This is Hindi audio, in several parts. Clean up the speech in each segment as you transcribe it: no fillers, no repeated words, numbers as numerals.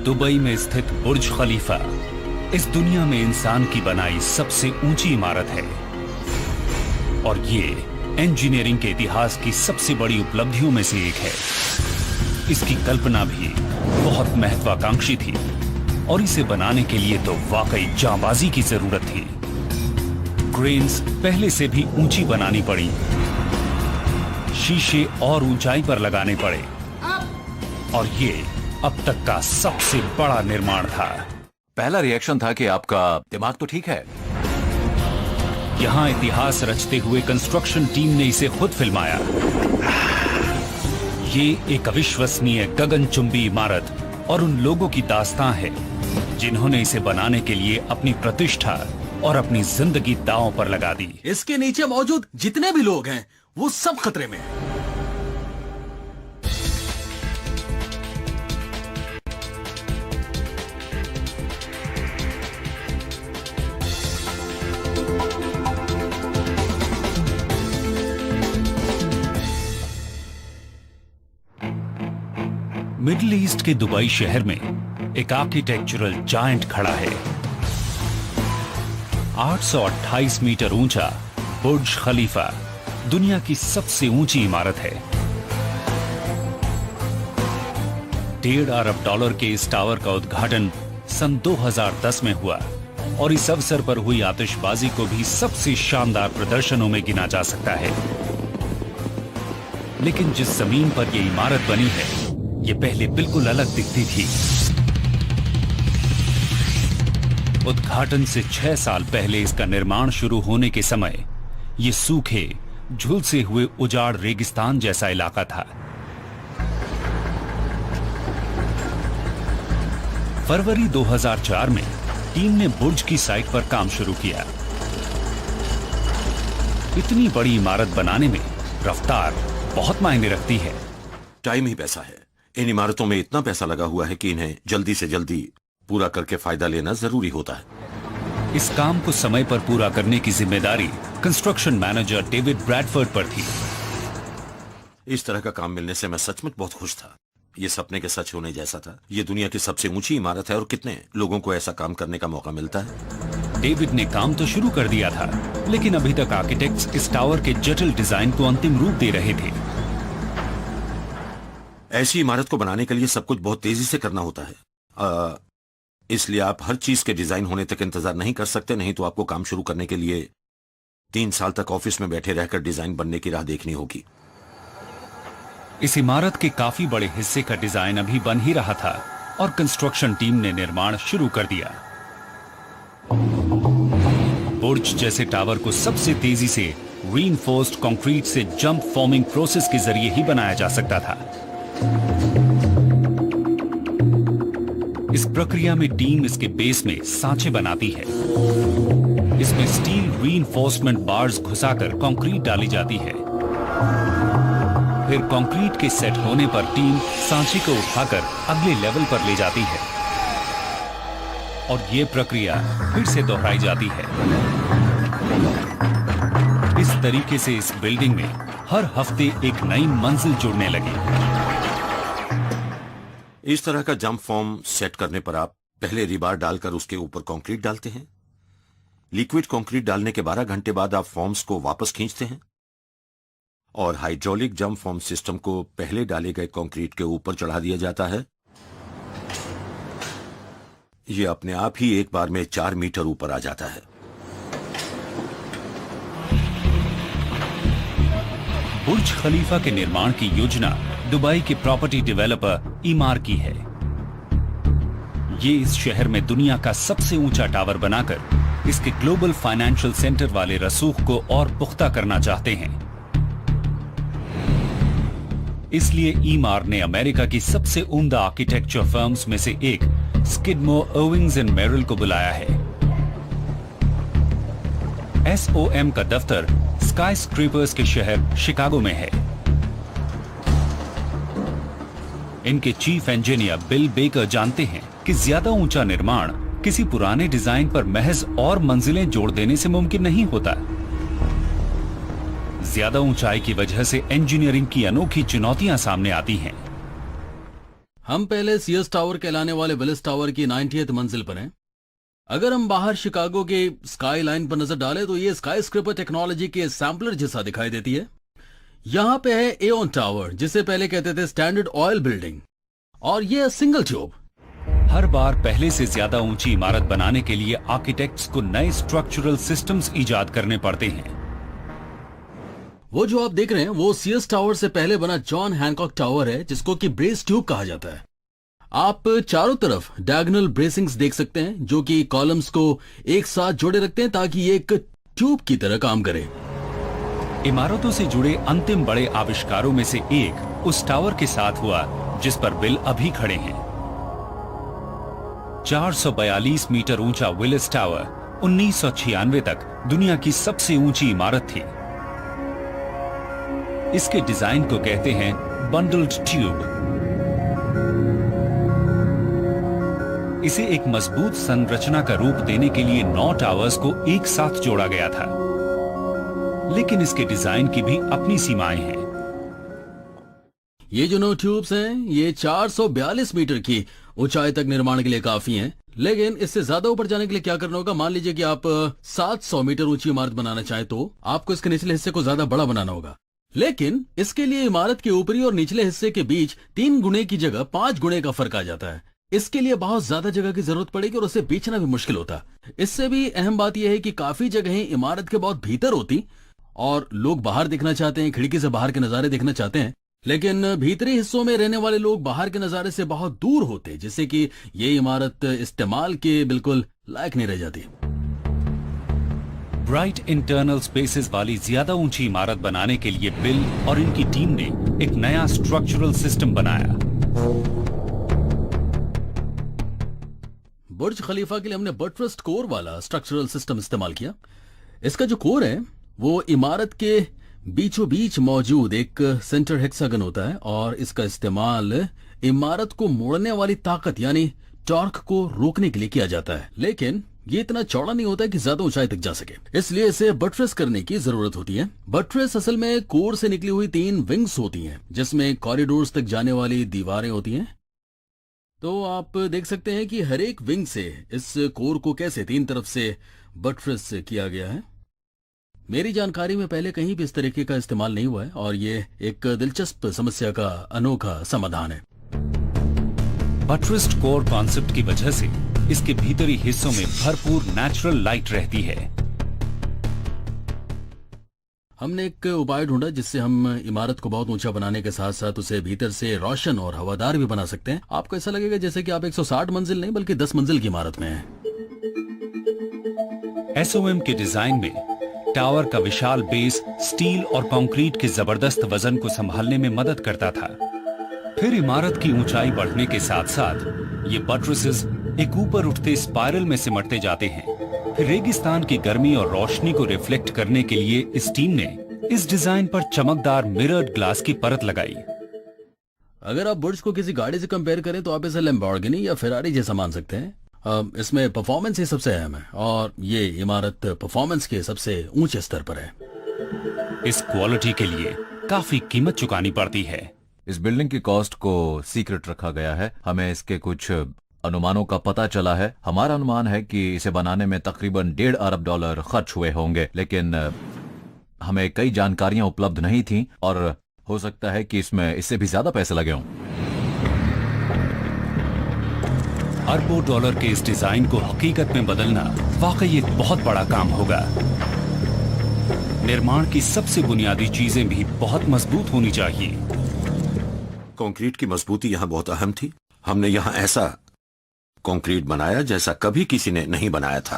दुबई में स्थित बुर्ज खलीफा इस दुनिया में इंसान की बनाई सबसे ऊंची इमारत है और ये इंजीनियरिंग के इतिहास की सबसे बड़ी उपलब्धियों में से एक है। इसकी कल्पना भी बहुत महत्वाकांक्षी थी और इसे बनाने के लिए तो वाकई जांबाजी की जरूरत थी। क्रेन्स पहले से भी ऊंची बनानी पड़ी, शीशे और ऊंचाई पर लगाने पड़े और ये अब तक का सबसे बड़ा निर्माण था। पहला रिएक्शन था कि आपका दिमाग तो ठीक है। यहां इतिहास रचते हुए कंस्ट्रक्शन टीम ने इसे खुद फिल्माया। ये एक अविश्वसनीय गगनचुंबी इमारत और उन लोगों की दास्तां है जिन्होंने इसे बनाने के लिए अपनी प्रतिष्ठा और अपनी जिंदगी दांव पर लगा दी। इसके नीचे मौजूद जितने भी लोग हैं वो सब खतरे में हैं। मिडिल ईस्ट के दुबई शहर में एक आर्किटेक्चरल जायंट खड़ा है। 828 मीटर ऊंचा बुर्ज खलीफा दुनिया की सबसे ऊंची इमारत है। $1.5 अरब के इस टावर का उद्घाटन सन 2010 में हुआ और इस अवसर पर हुई आतिशबाजी को भी सबसे शानदार प्रदर्शनों में गिना जा सकता है। लेकिन जिस जमीन पर यह इमारत बनी है ये पहले बिल्कुल अलग दिखती थी। उद्घाटन से 6 साल पहले इसका निर्माण शुरू होने के समय ये सूखे झुलसे हुए उजाड़ रेगिस्तान जैसा इलाका था। फरवरी 2004 में टीम ने बुर्ज की साइट पर काम शुरू किया। इतनी बड़ी इमारत बनाने में रफ्तार बहुत मायने रखती है। टाइम ही पैसा है। इन इमारतों में इतना पैसा लगा हुआ है कि इन्हें जल्दी से जल्दी पूरा करके फायदा लेना जरूरी होता है। इस काम को समय पर पूरा करने की जिम्मेदारी कंस्ट्रक्शन मैनेजर डेविड ब्रैडफोर्ड पर थी। इस तरह का काम मिलने से मैं सचमुच बहुत खुश था। ये सपने के सच होने जैसा था। ये दुनिया की सबसे ऊंची इमारत है और कितने लोगों को ऐसा काम करने का मौका मिलता है। डेविड ने काम तो शुरू कर दिया था, लेकिन अभी तक आर्किटेक्ट्स इस टावर के जटिल डिजाइन को अंतिम रूप दे रहे थे। ऐसी इमारत को बनाने के लिए सब कुछ बहुत तेजी से करना होता है, इसलिए आप हर चीज के डिजाइन होने तक इंतजार नहीं कर सकते। नहीं तो आपको काम शुरू करने के लिए 3 साल तक ऑफिस में बैठे रहकर डिजाइन बनने की राह देखनी होगी। इस इमारत के काफी बड़े हिस्से का डिजाइन अभी बन ही रहा था और कंस्ट्रक्शन टीम ने निर्माण शुरू कर दिया। बुर्ज जैसे टावर को सबसे तेजी से रीइंफोर्स्ड कंक्रीट से जंप फॉर्मिंग प्रोसेस के जरिए ही बनाया जा सकता था। इस प्रक्रिया में टीम इसके बेस में सांचे बनाती है। इसमें स्टील रीइंफोर्समेंट बार्स घुसाकर कंक्रीट डाली जाती है। फिर कंक्रीट के सेट होने पर टीम सांचे को उठाकर अगले लेवल पर ले जाती है और यह प्रक्रिया फिर से दोहराई जाती है। इस तरीके से इस बिल्डिंग में हर हफ्ते एक नई मंजिल जुड़ने लगी। इस तरह का जंप फॉर्म सेट करने पर आप पहले रिबार डालकर उसके ऊपर कंक्रीट डालते हैं। लिक्विड कंक्रीट डालने के 12 घंटे बाद आप फॉर्म्स को वापस खींचते हैं और हाइड्रोलिक जंप फॉर्म सिस्टम को पहले डाले गए कंक्रीट के ऊपर चढ़ा दिया जाता है। यह अपने आप ही एक बार में 4 मीटर ऊपर आ जाता है। बुर्ज खलीफा के निर्माण की योजना दुबई के प्रॉपर्टी डेवलपर ईमार की है। ये इस शहर में दुनिया का सबसे ऊंचा टावर बनाकर इसके ग्लोबल फाइनेंशियल सेंटर वाले रसूख को और पुख्ता करना चाहते हैं। इसलिए ईमार ने अमेरिका की सबसे उम्दा आर्किटेक्चर फर्म्स में से एक स्किडमोर, इर्विंग एंड मेरिल को बुलाया है। SOM का दफ्तर स्काई स्क्रेपर्स के शहर शिकागो में है। इनके चीफ इंजीनियर बिल बेकर जानते हैं कि ज्यादा ऊंचा निर्माण किसी पुराने डिजाइन पर महज और मंजिलें जोड़ देने से मुमकिन नहीं होता। ज्यादा ऊंचाई की वजह से इंजीनियरिंग की अनोखी चुनौतियां सामने आती हैं। हम पहले सीएस टावर कहलाने वाले विलिस टावर की 90th मंजिल पर हैं। अगर हम बाहर शिकागो के स्काई लाइन पर नजर डालें तो ये स्काई स्क्रेपर टेक्नोलॉजी के सैम्पलर जैसा दिखाई देती है। यहां पे है एओन टावर, जिसे पहले कहते थे स्टैंडर्ड ऑयल बिल्डिंग, और ये सिंगल ट्यूब। हर बार पहले से ज्यादा ऊंची इमारत बनाने के लिए आर्किटेक्ट्स को नए स्ट्रक्चरल सिस्टम्स इजाद करने पड़ते हैं। वो जो आप देख रहे हैं वो सीएस टावर से पहले बना जॉन हैनकॉक टावर है, जिसको कि ब्रेस ट्यूब कहा जाता है। आप चारों तरफ डायगोनल ब्रेसिंग्स देख सकते हैं, जो कि कॉलम्स को एक साथ जोड़े रखते हैं ताकि ये एक ट्यूब की तरह काम करे। इमारतों से जुड़े अंतिम बड़े आविष्कारों में से एक उस टावर के साथ हुआ जिस पर बिल अभी खड़े हैं। 442 मीटर ऊंचा विलिस टावर 1996 तक दुनिया की सबसे ऊंची इमारत थी। इसके डिजाइन को कहते हैं बंडल्ड ट्यूब। इसे एक मजबूत संरचना का रूप देने के लिए 9 टावर्स को एक साथ जोड़ा गया था, लेकिन इसके डिजाइन की भी अपनी सीमाएं हैं। ये जो 9 ट्यूब्स हैं ये 442 मीटर की ऊंचाई तक निर्माण के लिए काफी हैं, लेकिन इससे ज्यादा ऊपर जाने के लिए क्या करना होगा? मान लीजिए कि आप 700 मीटर ऊंची इमारत बनाना चाहें तो आपको इसके निचले हिस्से को ज्यादा बड़ा बनाना होगा, लेकिन इसके लिए इमारत के ऊपरी और निचले हिस्से के बीच 3 गुणे की जगह 5 गुणे का फर्क आ जाता है। इसके लिए बहुत ज्यादा जगह की जरूरत पड़ेगी और उसे बेचना भी मुश्किल होता। इससे भी अहम बात यह है कि काफी जगहें इमारत के बहुत भीतर होती और लोग बाहर देखना चाहते हैं, खिड़की से बाहर के नजारे देखना चाहते हैं, लेकिन भीतरी हिस्सों में रहने वाले लोग बाहर के नजारे से बहुत दूर होते, जिससे कि ये इमारत इस्तेमाल के बिल्कुल लायक नहीं रह जाती। ब्राइट इंटरनल स्पेसेस वाली ज्यादा ऊंची इमारत बनाने के लिए बिल और इनकी टीम ने एक नया स्ट्रक्चरल सिस्टम बनाया। बुर्ज खलीफा के लिए हमने बटरेस्ड कोर वाला स्ट्रक्चरल सिस्टम इस्तेमाल किया। इसका जो कोर है वो इमारत के बीचों बीच मौजूद एक सेंटर हेक्सागन होता है और इसका इस्तेमाल इमारत को मोड़ने वाली ताकत यानी टॉर्क को रोकने के लिए किया जाता है, लेकिन ये इतना चौड़ा नहीं होता कि ज्यादा ऊंचाई तक जा सके, इसलिए इसे बटरेस करने की जरूरत होती है। बटरेस असल में कोर से निकली हुई 3 विंग्स होती हैं, जिसमें कॉरिडोर्स तक जाने वाली दीवारें होती हैं। तो आप देख सकते हैं कि हर एक विंग से इस कोर को कैसे 3 तरफ से बटरेस किया गया है। मेरी जानकारी में पहले कहीं भी इस तरीके का इस्तेमाल नहीं हुआ है और ये एक दिलचस्प समस्या का अनोखा समाधान है। बटरेस्ड कोर कॉन्सेप्ट की वजह से इसके भीतरी हिस्सों में भरपूर नेचुरल लाइट रहती है। हमने एक उपाय ढूंढा जिससे हम इमारत को बहुत ऊंचा बनाने के साथ साथ उसे भीतर से रोशन और हवादार भी बना सकते हैं। आपको ऐसा लगेगा जैसे कि आप 160 मंजिल नहीं बल्कि 10 मंजिल की इमारत में हैं। एसओएम के डिजाइन में टावर का विशाल बेस स्टील और कंक्रीट के जबरदस्त वजन को संभालने में मदद करता था। फिर इमारत की ऊंचाई बढ़ने के साथ साथ ये बटरेसेस एक ऊपर उठते स्पाइरल में सिमटते जाते हैं। फिर रेगिस्तान की गर्मी और रोशनी को रिफ्लेक्ट करने के लिए इस टीम ने इस डिजाइन पर चमकदार मिरर्ड ग्लास की परत लगाई। अगर आप बुर्ज को किसी गाड़ी से कंपेयर करें तो आप इसे लैम्बोर्गिनी या फेरारी जैसा मान सकते हैं। इसमें परफॉर्मेंस ही सबसे अहम है और ये इमारत परफॉर्मेंस के सबसे ऊंचे स्तर पर है। इस क्वालिटी के लिए काफी कीमत चुकानी पड़ती है। इस बिल्डिंग की कॉस्ट को सीक्रेट रखा गया है। हमें इसके कुछ अनुमानों का पता चला है। हमारा अनुमान है कि इसे बनाने में तकरीबन $1.5 अरब खर्च हुए होंगे, लेकिन हमें कई जानकारियां उपलब्ध नहीं थीं और हो सकता है कि इसमें इससे भी ज्यादा पैसे लगे हों। अरबों डॉलर के इस डिजाइन को हकीकत में बदलना वाकई एक बहुत बड़ा काम होगा। निर्माण की सबसे बुनियादी चीजें भी बहुत मजबूत होनी चाहिए। कंक्रीट की मजबूती यहां बहुत अहम थी। हमने यहां ऐसा कंक्रीट बनाया जैसा कभी किसी ने नहीं बनाया था।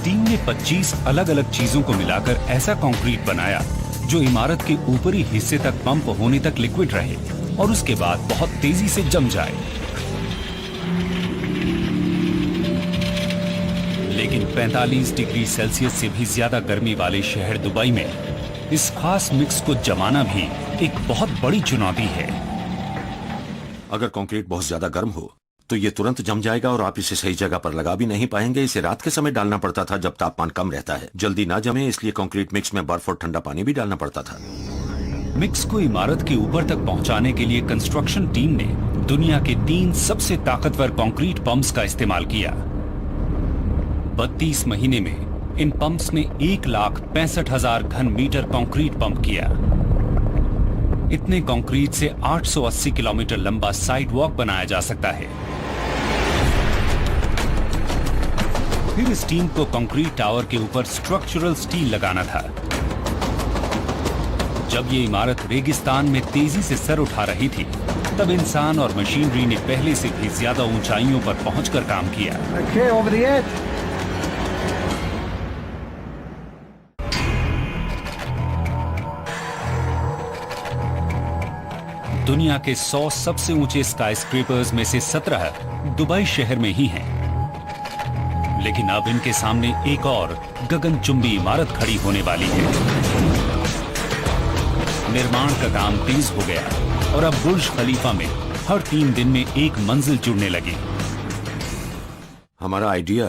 टीम ने 25 अलग अलग चीजों को मिलाकर ऐसा कंक्रीट बनाया जो इमारत के ऊपरी हिस्से तक पंप होने तक लिक्विड रहे और उसके बाद बहुत तेजी से जम जाए। लेकिन 45 डिग्री सेल्सियस से भी ज्यादा गर्मी वाले शहर दुबई में इस खास मिक्स को जमाना भी एक बहुत बड़ी चुनौती है। अगर कंक्रीट बहुत ज्यादा गर्म हो तो ये तुरंत जम जाएगा और आप इसे सही जगह पर लगा भी नहीं पाएंगे। इसे रात के समय डालना पड़ता था जब तापमान कम रहता है, जल्दी ना जमे, इसलिए कंक्रीट मिक्स में बर्फ और ठंडा पानी भी डालना पड़ता था। मिक्स को इमारत के ऊपर तक पहुंचाने के लिए कंस्ट्रक्शन टीम ने दुनिया के 3 सबसे ताकतवर कंक्रीट पंप्स का इस्तेमाल किया। 32 महीने में इन पंप्स ने 1,65,000 घन मीटर कंक्रीट पंप किया। इतने कंक्रीट से 880 किलोमीटर लंबा साइड वॉक बनाया जा सकता है। फिर इस टीम को कंक्रीट टावर के ऊपर स्ट्रक्चरल स्टील लगाना था। जब ये इमारत रेगिस्तान में तेजी से सर उठा रही थी, तब इंसान और मशीनरी ने पहले से भी ज्यादा ऊंचाइयों पर पहुंचकर काम किया। दुनिया के 100 सबसे ऊंचे स्काईस्क्रेपर्स में से 17 दुबई शहर में ही हैं। लेकिन अब इनके सामने एक और गगनचुंबी इमारत खड़ी होने वाली है। निर्माण का काम तेज हो गया और अब बुर्ज खलीफा में हर 3 दिन में एक मंजिल जुड़ने लगी। हमारा आइडिया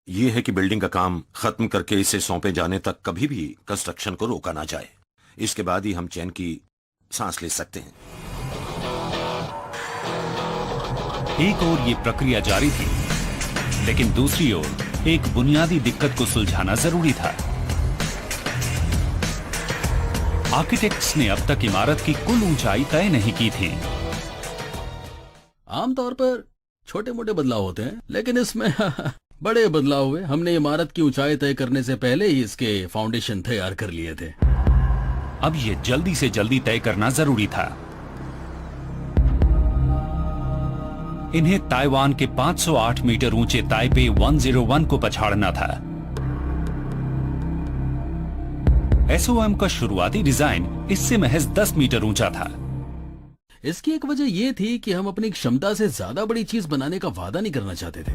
ये है कि बिल्डिंग का काम खत्म करके इसे सौंपे जाने तक कभी भी कंस्ट्रक्शन को रोका ना जाए। इसके बाद ही हम चैन की सांस ले सकते हैं। एक ओर ये प्रक्रिया जारी थी, लेकिन दूसरी ओर एक बुनियादी दिक्कत को सुलझाना जरूरी था। आर्किटेक्ट्स ने अब तक इमारत की कुल ऊंचाई तय नहीं की थी। आमतौर पर छोटे मोटे बदलाव होते हैं, लेकिन इसमें बड़े बदलाव हुए। हमने इमारत की ऊंचाई तय करने से पहले ही इसके फाउंडेशन तैयार कर लिए थे। अब ये जल्दी से जल्दी तय करना जरूरी था। इन्हें ताइवान के 508 मीटर ऊंचे ताइपे 101 को पछाड़ना था। एसओएम का शुरुआती डिजाइन इससे महज 10 मीटर ऊंचा था। इसकी एक वजह यह थी कि हम अपनी क्षमता से ज्यादा बड़ी चीज बनाने का वादा नहीं करना चाहते थे।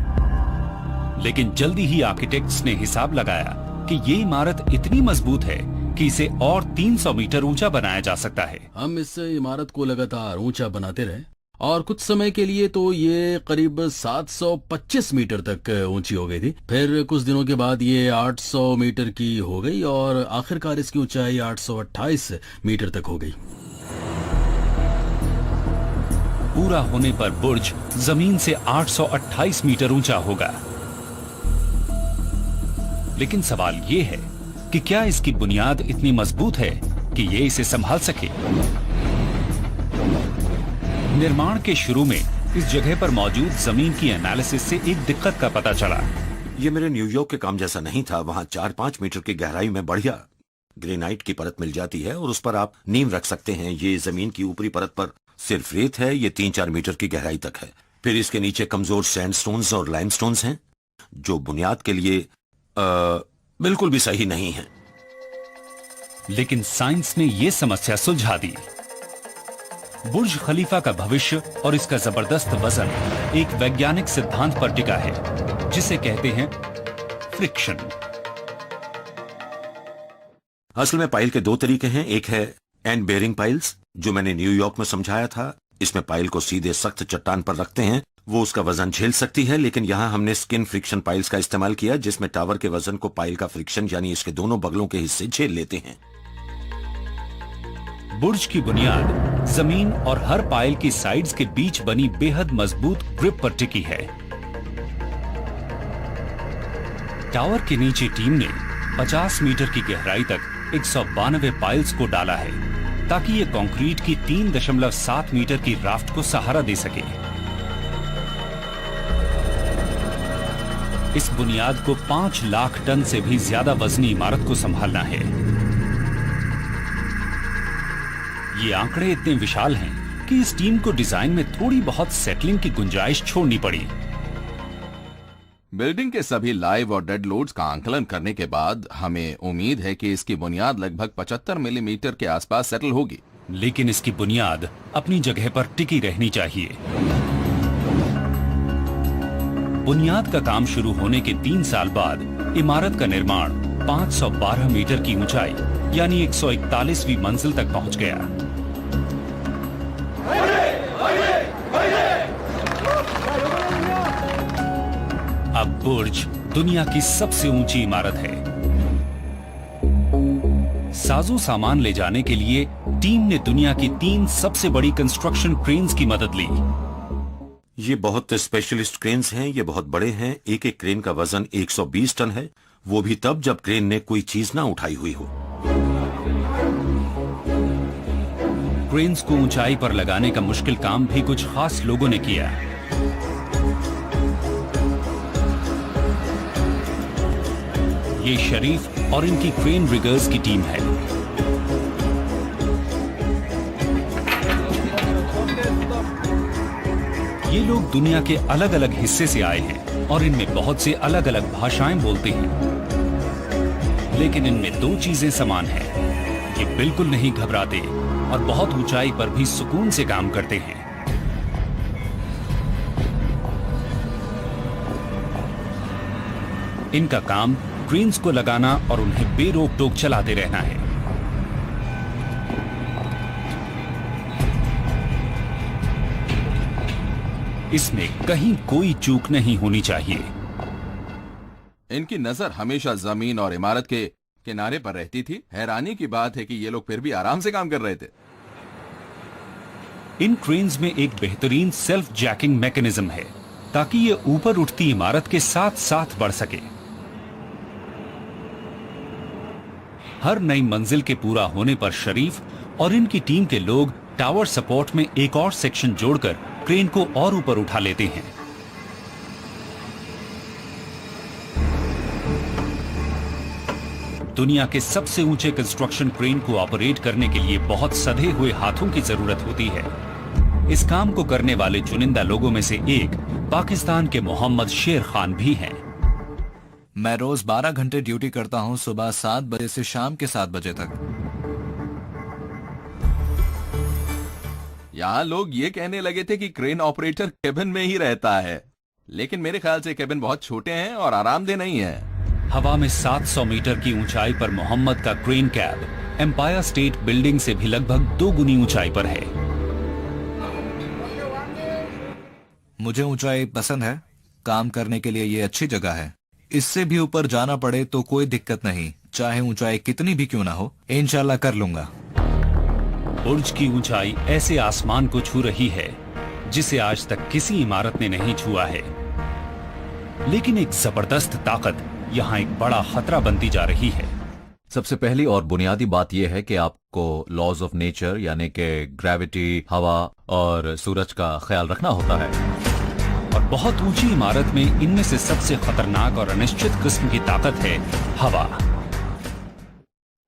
लेकिन जल्दी ही आर्किटेक्ट्स ने हिसाब लगाया कि ये इमारत इतनी मजबूत है कि इसे और 300 मीटर ऊंचा बनाया जा सकता है। हम इस इमारत को लगातार ऊंचा बनाते रहे और कुछ समय के लिए तो ये करीब 725 मीटर तक ऊंची हो गई थी। फिर कुछ दिनों के बाद ये 800 मीटर की हो गई और आखिरकार इसकी ऊंचाई 828 मीटर तक हो गई। पूरा होने पर बुर्ज जमीन से 828 मीटर ऊंचा होगा। लेकिन सवाल ये है कि क्या इसकी बुनियाद इतनी मजबूत है कि ये इसे संभाल सके? निर्माण के शुरू में इस जगह पर मौजूद जमीन की एनालिसिस से एक दिक्कत का पता चला। ये मेरे न्यूयॉर्क के काम जैसा नहीं था। वहां 4-5 मीटर की गहराई में बढ़िया ग्रेनाइट की परत मिल जाती है और उस पर आप नींव रख सकते हैं। ये जमीन की ऊपरी परत पर सिर्फ रेत है। ये 3-4 मीटर की गहराई तक है। फिर इसके नीचे कमजोर सैंडस्टोन्स और लाइमस्टोन्स हैं जो बुनियाद के लिए बिल्कुल भी सही नहीं है। लेकिन साइंस ने यह समस्या सुलझा दी। बुर्ज खलीफा का भविष्य और इसका जबरदस्त वजन एक वैज्ञानिक सिद्धांत पर टिका है जिसे कहते हैं फ्रिक्शन। असल में पाइल के 2 तरीके हैं। एक है एंड बेयरिंग पाइल्स जो मैंने न्यूयॉर्क में समझाया था। इसमें पाइल को सीधे सख्त चट्टान पर रखते हैं, वो उसका वजन झेल सकती है। लेकिन यहां हमने स्किन फ्रिक्शन पाइल्स का इस्तेमाल किया जिसमें टावर के वजन को पाइल का फ्रिक्शन यानी इसके दोनों बगलों के हिस्से झेल लेते हैं। बुर्ज की बुनियाद जमीन और हर पाइल की साइड्स के बीच बनी बेहद मजबूत ग्रिप पर टिकी है। टावर के नीचे टीम ने 50 मीटर की गहराई तक 192 पाइल्स को डाला है ताकि ये कंक्रीट की 3.7 मीटर की राफ्ट को सहारा दे सके। इस बुनियाद को 5 लाख टन से भी ज्यादा वजनी इमारत को संभालना है। ये आंकड़े इतने विशाल हैं कि इस टीम को डिजाइन में थोड़ी बहुत सेटलिंग की गुंजाइश छोड़नी पड़ी। बिल्डिंग के सभी लाइव और डेड लोड्स का आंकलन करने के बाद हमें उम्मीद है कि इसकी बुनियाद लगभग 75 मिलीमीटर के आसपास सेटल होगी। लेकिन इसकी बुनियाद अपनी जगह पर टिकी रहनी चाहिए। बुनियाद का काम शुरू होने के 3 साल बाद इमारत का निर्माण 512 मीटर की ऊंचाई यानी 141वीं मंजिल तक पहुंच गया। अब बुर्ज दुनिया की सबसे ऊंची इमारत है। साजो सामान ले जाने के लिए टीम ने दुनिया की 3 सबसे बड़ी कंस्ट्रक्शन क्रेन्स की मदद ली। ये बहुत स्पेशलिस्ट क्रेन्स हैं, ये बहुत बड़े हैं। एक एक क्रेन का वजन 120 टन है, वो भी तब जब क्रेन ने कोई चीज ना उठाई हुई हो। क्रेन्स को ऊंचाई पर लगाने का मुश्किल काम भी कुछ खास लोगों ने किया। ये शरीफ और इनकी क्रेन रिगर्स की टीम है। ये लोग दुनिया के अलग अलग हिस्से से आए हैं और इनमें बहुत से अलग अलग भाषाएं बोलते हैं, लेकिन इनमें 2 चीजें समान हैं। ये बिल्कुल नहीं घबराते और बहुत ऊंचाई पर भी सुकून से काम करते हैं। इनका काम क्रेन्स को लगाना और उन्हें बेरोक टोक चलाते रहना है। इसमें कहीं कोई चूक नहीं होनी चाहिए। इनकी नजर हमेशा जमीन और इमारत के किनारे पर रहती थी। हैरानी की बात है कि ये लोग फिर भी आराम से काम कर रहे थे। इन क्रेन्स में एक बेहतरीन सेल्फ जैकिंग मैकेनिज्म है ताकि ये ऊपर उठती इमारत के साथ साथ बढ़ सके। हर नई मंजिल के पूरा होने पर शरीफ और इनकी टीम के लोग टावर सपोर्ट में एक और सेक्शन जोड़कर क्रेन को और ऊपर उठा लेते हैं। दुनिया के सबसे ऊंचे कंस्ट्रक्शन क्रेन को ऑपरेट करने के लिए बहुत सधे हुए हाथों की जरूरत होती है। इस काम को करने वाले चुनिंदा लोगों में से एक पाकिस्तान के मोहम्मद शेर खान भी हैं। मैं रोज 12 घंटे ड्यूटी करता हूँ, सुबह 7 बजे से शाम के 7 बजे तक। यहाँ लोग ये कहने लगे थे कि क्रेन ऑपरेटर केबिन में ही रहता है, लेकिन मेरे ख्याल से केबिन बहुत छोटे हैं और आरामदेह नहीं है। हवा में 700 मीटर की ऊंचाई पर मोहम्मद का crane cab Empire State Building से भी लगभग 2 गुनी ऊंचाई पर है। मुझे ऊंचाई पसंद है, काम करने के लिए ये अच्छी जगह है। इससे भी ऊपर जाना पड़े तो कोई दिक्कत नहीं, चाहे ऊंचाई कितनी भी क्यों ना हो, इंशाल्लाह कर लूंगा। बुर्ज की ऊंचाई ऐसे आसमान को छू रही है जिसे आज तक किसी इमारत ने नहीं छुआ है। लेकिन एक जबरदस्त ताकत यहाँ एक बड़ा खतरा बनती जा रही है। सबसे पहली और बुनियादी बात यह है कि आपको लॉज ऑफ नेचर यानी कि ग्रेविटी, हवा और सूरज का ख्याल रखना होता है। और बहुत ऊंची इमारत में इनमें से सबसे खतरनाक और अनिश्चित किस्म की ताकत है हवा।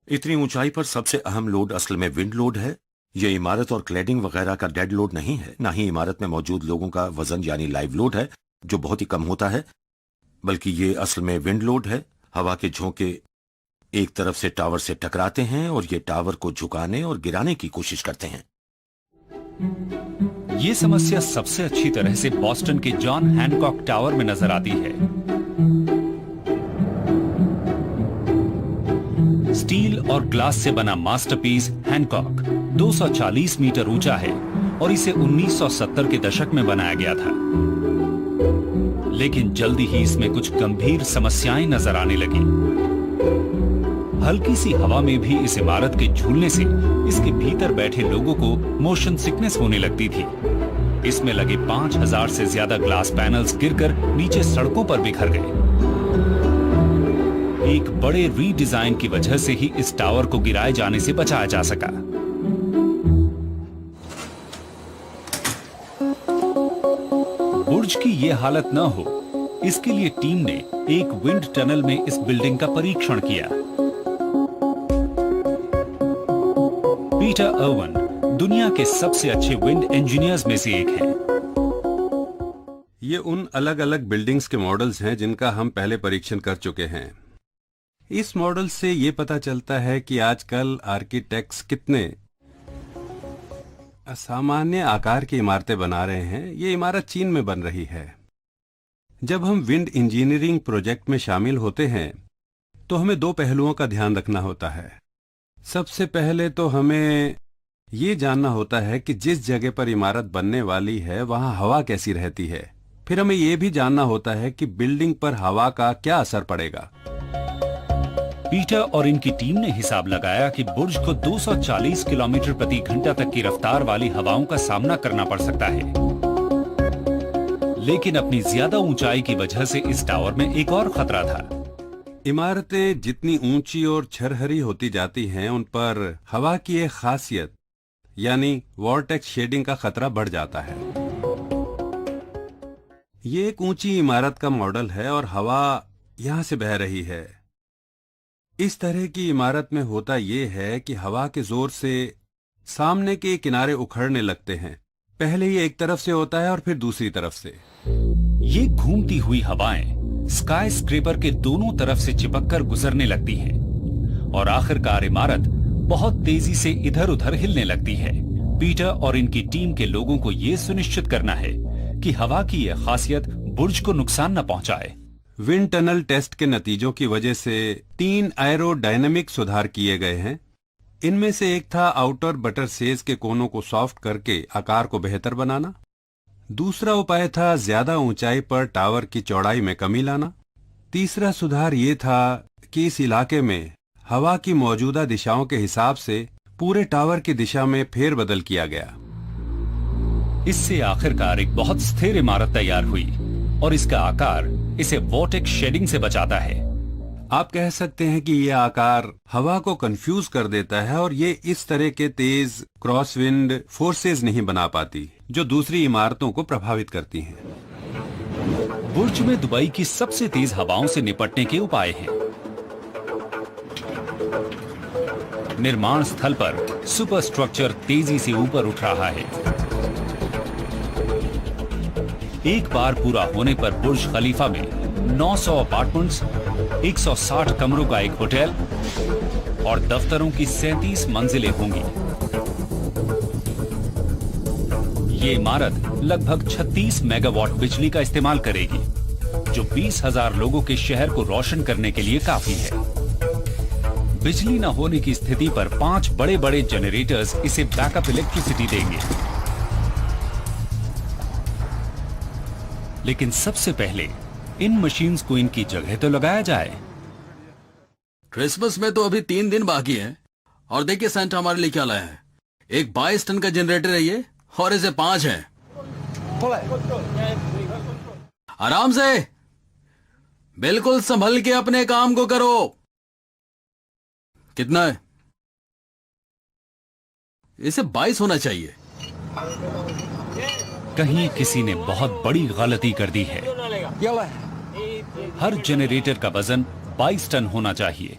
इतनी ऊंचाई पर सबसे अहम लोड असल में विंड लोड है। यह इमारत और क्लैडिंग वगैरह का डेड लोड नहीं है, ना ही इमारत में मौजूद लोगों का वजन यानी लाइव लोड है जो बहुत ही कम होता है, बल्कि ये असल में विंड लोड है। हवा के झोंके एक तरफ से टावर से टकराते हैं और ये टावर को झुकाने और गिराने की कोशिश करते हैं। ये समस्या सबसे अच्छी तरह से बॉस्टन के जॉन हैनकॉक टावर में नजर आती है। स्टील और ग्लास से बना मास्टरपीस हैनकॉक 240 मीटर ऊंचा है और इसे 1970 के दशक में बनाया गया था। लेकिन जल्दी ही इसमें कुछ गंभीर समस्याएं नजर आने लगी। हल्की सी हवा में भी इस इमारत के झूलने से इसके भीतर बैठे लोगों को मोशन सिकनेस होने लगती थी। इसमें लगे 5000 से ज्यादा ग्लास पैनल्स गिरकर नीचे सड़कों पर बिखर गए। एक बड़े रीडिजाइन की वजह से ही इस टावर को गिराए जाने से बचाया जा सका। बुर्ज की यह हालत न हो, इसके लिए टीम ने एक विंड टनल में इस बिल्डिंग का परीक्षण किया। पीटर अर्वन दुनिया के सबसे अच्छे विंड इंजीनियर्स में से एक हैं। ये उन अलग अलग बिल्डिंग्स के मॉडल्स हैं जिनका हम पहले परीक्षण कर चुके हैं। इस मॉडल से ये पता चलता है कि आजकल आर्किटेक्ट्स कितने असामान्य आकार की इमारतें बना रहे हैं। ये इमारत चीन में बन रही है। जब हम विंड इंजीनियरिंग प्रोजेक्ट में शामिल होते हैं तो हमें 2 पहलुओं का ध्यान रखना होता है। सबसे पहले तो हमें ये जानना होता है कि जिस जगह पर इमारत बनने वाली है वहां हवा कैसी रहती है। फिर हमें यह भी जानना होता है कि बिल्डिंग पर हवा का क्या असर पड़ेगा। पीटर और इनकी टीम ने हिसाब लगाया कि बुर्ज को 240 किलोमीटर प्रति घंटा तक की रफ्तार वाली हवाओं का सामना करना पड़ सकता है, लेकिन अपनी ज्यादा ऊंचाई की वजह से इस टावर में एक और खतरा था। इमारतें जितनी ऊंची और छरहरी होती जाती हैं, उन पर हवा की एक खासियत यानी वॉर्टेक्स शेडिंग का खतरा बढ़ जाता है। ये एक ऊंची इमारत का मॉडल है और हवा यहां से बह रही है। इस तरह की इमारत में होता यह है कि हवा के जोर से सामने के किनारे उखड़ने लगते हैं। पहले ये एक तरफ से होता है और फिर दूसरी तरफ से। ये घूमती हुई हवाएं स्काई स्क्रेपर के दोनों तरफ से चिपककर गुजरने लगती हैं और आखिरकार इमारत बहुत तेजी से इधर उधर हिलने लगती है। पीटर और इनकी टीम के लोगों को यह सुनिश्चित करना है कि हवा की यह खासियत बुर्ज को नुकसान न पहुंचाए। विंड टनल टेस्ट के नतीजों की वजह से 3 एरोडायनेमिक सुधार किए गए हैं। इनमें से एक था आउटर बटर सेज के कोनों को सॉफ्ट करके आकार को बेहतर बनाना। दूसरा उपाय था ज्यादा ऊंचाई पर टावर की चौड़ाई में कमी लाना। तीसरा सुधार ये था कि इस इलाके में हवा की मौजूदा दिशाओं के हिसाब से पूरे टावर की दिशा में फेरबदल किया गया। इससे आखिरकार एक बहुत स्थिर इमारत तैयार हुई और इसका आकार इसे वॉर्टेक्स शेडिंग से बचाता है। आप कह सकते हैं कि यह आकार हवा को कंफ्यूज कर देता है और ये इस तरह के तेज क्रॉसविंड फोर्सेज नहीं बना पाती जो दूसरी इमारतों को प्रभावित करती हैं। बुर्ज में दुबई की सबसे तेज हवाओं से निपटने के उपाय हैं। निर्माण स्थल पर सुपर स्ट्रक्चर तेजी से ऊपर उठ रहा है। एक बार पूरा होने पर बुर्ज खलीफा में 900 अपार्टमेंट्स, 160 कमरों का एक होटल और दफ्तरों की 37 मंजिलें होंगी। ये इमारत लगभग 36 मेगावाट बिजली का इस्तेमाल करेगी, जो 20,000 लोगों के शहर को रोशन करने के लिए काफी है। बिजली न होने की स्थिति पर 5 बड़े बड़े जनरेटर्स इसे बैकअप इलेक्ट्रिसिटी देंगे। लेकिन सबसे पहले इन मशीन्स को इनकी जगह तो लगाया जाए। क्रिसमस में तो अभी 3 दिन बाकी है और देखिए सेंटा हमारे लिए क्या लाया है। एक 22 टन का जनरेटर है ये और इसे 5 है। आराम से, बिल्कुल संभल के अपने काम को करो। कितना है? इसे 22 होना चाहिए। कहीं किसी ने बहुत बड़ी गलती कर दी है। हर जनरेटर का वजन 22 टन होना चाहिए।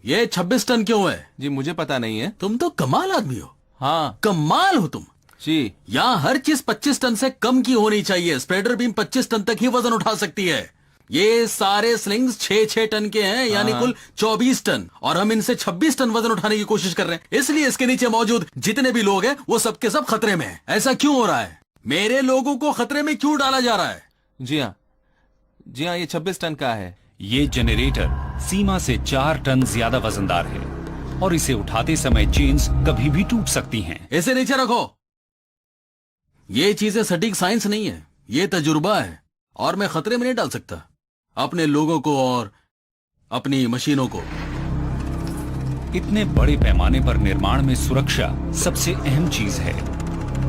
ये 26 टन क्यों है? जी मुझे पता नहीं है। तुम तो कमाल आदमी हो। हाँ कमाल हो तुम जी। यहाँ हर चीज 25 टन से कम की होनी चाहिए। स्प्रेडर बीम 25 टन तक ही वजन उठा सकती है। ये सारे स्लिंग्स 6-6 टन के हैं, यानी कुल 24 टन, और हम इनसे 26 टन वजन उठाने की कोशिश कर रहे हैं। इसलिए इसके नीचे मौजूद जितने भी लोग हैं वो सबके सब खतरे में हैं। ऐसा क्यों हो रहा है? मेरे लोगों को खतरे में क्यों डाला जा रहा है? जी हाँ, जी हाँ, ये 26 टन का है। ये जनरेटर सीमा से 4 टन ज्यादा वजनदार है और इसे उठाते समय चेन्स कभी भी टूट सकती हैं। इसे नीचे रखो। ये चीजें सटीक साइंस नहीं है, ये तजुर्बा है और मैं खतरे में नहीं डाल सकता अपने लोगों को और अपनी मशीनों को। इतने बड़े पैमाने पर निर्माण में सुरक्षा सबसे अहम चीज है।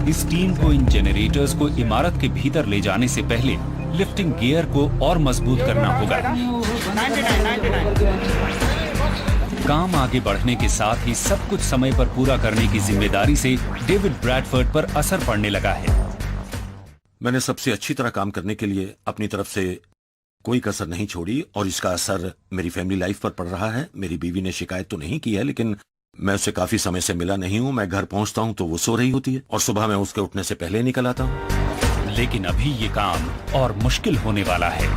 इस टीम को इन जनरेटर्स को इमारत के भीतर ले जाने से पहले लिफ्टिंग गियर को और मजबूत करना होगा। काम आगे बढ़ने के साथ ही सब कुछ समय पर पूरा करने की जिम्मेदारी से डेविड ब्रैडफोर्ड पर असर पड़ने लगा है। मैंने सबसे अच्छी तरह काम करने के लिए अपनी तरफ से कोई कसर नहीं छोड़ी और इसका असर मेरी फैमिली लाइफ पर पड़ रहा है। मेरी बीवी ने शिकायत तो नहीं की है, लेकिन मैं उससे काफी समय से मिला नहीं हूं। मैं घर पहुंचता हूं तो वो सो रही होती है और सुबह मैं उसके उठने से पहले निकल आता हूं। लेकिन अभी ये काम और मुश्किल होने वाला है।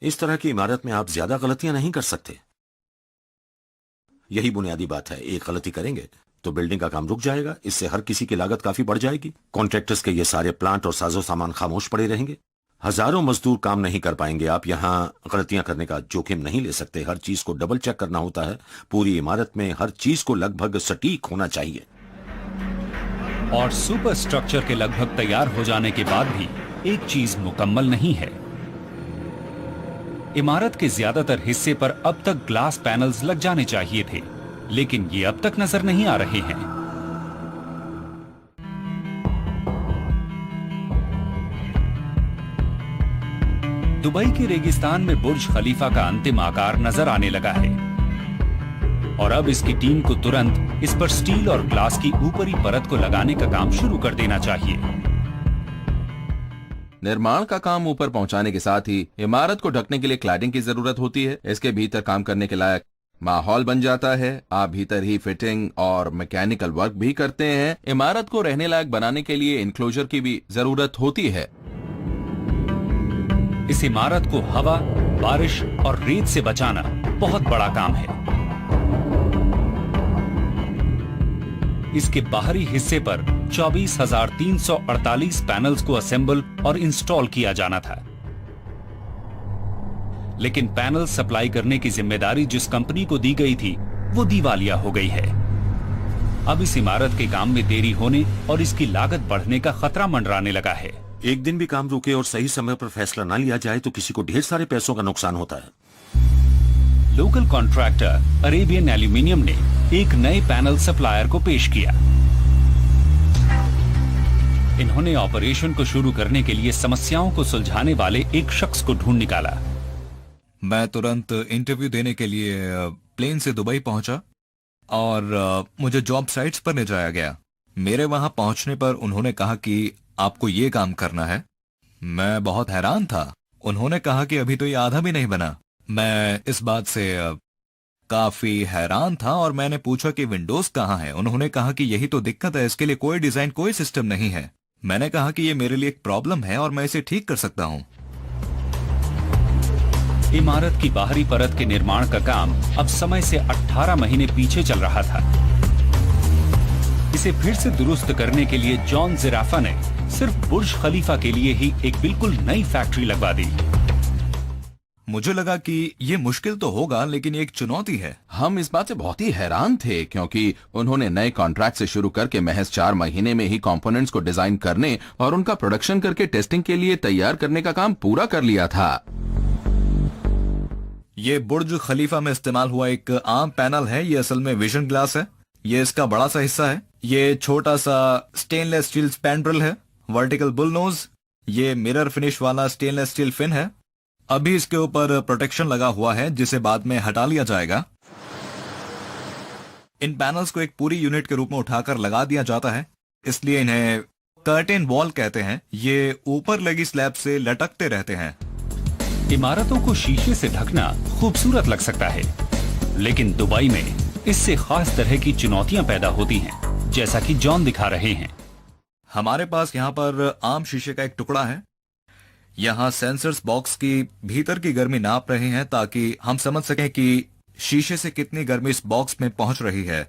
इस तरह की इमारत में आप ज्यादा गलतियां नहीं कर सकते। यही बुनियादी बात है। एक गलती करेंगे तो बिल्डिंग का काम रुक जाएगा। इससे हर किसी की लागत काफी बढ़ जाएगी। कॉन्ट्रैक्टर्स के ये सारे प्लांट और साजो सामान खामोश पड़े रहेंगे। हजारों मजदूर काम नहीं कर पाएंगे। आप यहाँ गलतियां करने का जोखिम नहीं ले सकते। हर चीज को डबल चेक करना होता है। पूरी इमारत में हर चीज को लगभग सटीक होना चाहिए। और सुपर स्ट्रक्चर के लगभग तैयार हो जाने के बाद भी एक चीज मुकम्मल नहीं है। इमारत के ज्यादातर हिस्से पर अब तक ग्लास पैनल्स लग जाने चाहिए थे, लेकिन ये अब तक नजर नहीं आ रहे हैं। दुबई के रेगिस्तान में बुर्ज खलीफा का अंतिम आकार नजर आने लगा है और अब इसकी टीम को तुरंत इस पर स्टील और ग्लास की ऊपरी परत को लगाने का काम शुरू कर देना चाहिए। निर्माण का काम ऊपर पहुंचाने के साथ ही इमारत को ढकने के लिए क्लैडिंग की जरूरत होती है। इसके भीतर काम करने के लायक माहौल बन जाता है। आप भीतर ही फिटिंग और मैकेनिकल वर्क भी करते हैं। इमारत को रहने लायक बनाने के लिए इनक्लोजर की भी जरूरत होती है। इस इमारत को हवा, बारिश और रेत से बचाना बहुत बड़ा काम है। इसके बाहरी हिस्से पर 24,348 पैनल्स को असेंबल और इंस्टॉल किया जाना था, लेकिन पैनल सप्लाई करने की जिम्मेदारी जिस कंपनी को दी गई थी वो दिवालिया हो गई है। अब इस इमारत के काम में देरी होने और इसकी लागत बढ़ने का खतरा मंडराने लगा है। एक दिन भी काम रुके और सही समय पर फैसला न लिया जाए तो किसी को ढेर सारे पैसों का नुकसान होता है। लोकल कॉन्ट्रैक्टर अरेबियन एल्यूमिनियम ने एक नए पैनल सप्लायर को पेश किया। इन्होंने ऑपरेशन को शुरू करने के लिए समस्याओं को सुलझाने वाले एक शख्स को ढूंढ निकाला। मैं तुरंत इंटरव्यू देने के लिए प्लेन से दुबई पहुंचा और मुझे जॉब साइट्स पर ले जाया गया। मेरे वहां पहुंचने पर उन्होंने कहा कि आपको ये काम करना है। मैं बहुत हैरान था। उन्होंने कहा कि अभी तो ये आधा भी नहीं बना। मैं इस बात से काफी हैरान था और मैंने पूछा कि विंडोज कहाँ है। उन्होंने कहा कि यही तो दिक्कत है, इसके लिए कोई डिजाइन, कोई सिस्टम नहीं है। मैंने कहा कि ये मेरे लिए एक प्रॉब्लम है और मैं इसे ठीक कर सकता हूँ। इमारत की बाहरी परत के निर्माण का काम अब समय से 18 महीने पीछे चल रहा था। इसे फिर से दुरुस्त करने के लिए जॉन जिराफा ने सिर्फ बुर्ज खलीफा के लिए ही एक बिल्कुल नई फैक्ट्री लगवा दी। मुझे लगा कि ये मुश्किल तो होगा, लेकिन ये एक चुनौती है। हम इस बात से बहुत ही हैरान थे क्योंकि उन्होंने नए कॉन्ट्रैक्ट से शुरू करके महज 4 महीने में ही कंपोनेंट्स को डिजाइन करने और उनका प्रोडक्शन करके टेस्टिंग के लिए तैयार करने का काम पूरा कर लिया था। ये बुर्ज खलीफा में इस्तेमाल हुआ एक आम पैनल है। ये असल में विजन ग्लास है। ये इसका बड़ा सा हिस्सा है। ये छोटा सा स्टेनलेस स्टील स्पैंड्रेल है, वर्टिकल बुल नोज। ये मिरर फिनिश वाला स्टेनलेस स्टील फिन है। अभी इसके ऊपर प्रोटेक्शन लगा हुआ है जिसे बाद में हटा लिया जाएगा। इन पैनल्स को एक पूरी यूनिट के रूप में उठाकर लगा दिया जाता है, इसलिए इन्हें कर्टेन वॉल कहते हैं। ये ऊपर लगी स्लैब से लटकते रहते हैं। इमारतों को शीशे से ढकना खूबसूरत लग सकता है, लेकिन दुबई में इससे खास तरह की चुनौतियां पैदा होती हैं, जैसा कि जॉन दिखा रहे हैं। हमारे पास यहाँ पर आम शीशे का एक टुकड़ा है। यहाँ सेंसर्स बॉक्स की भीतर की गर्मी नाप रहे हैं ताकि हम समझ सकें कि शीशे से कितनी गर्मी इस बॉक्स में पहुंच रही है।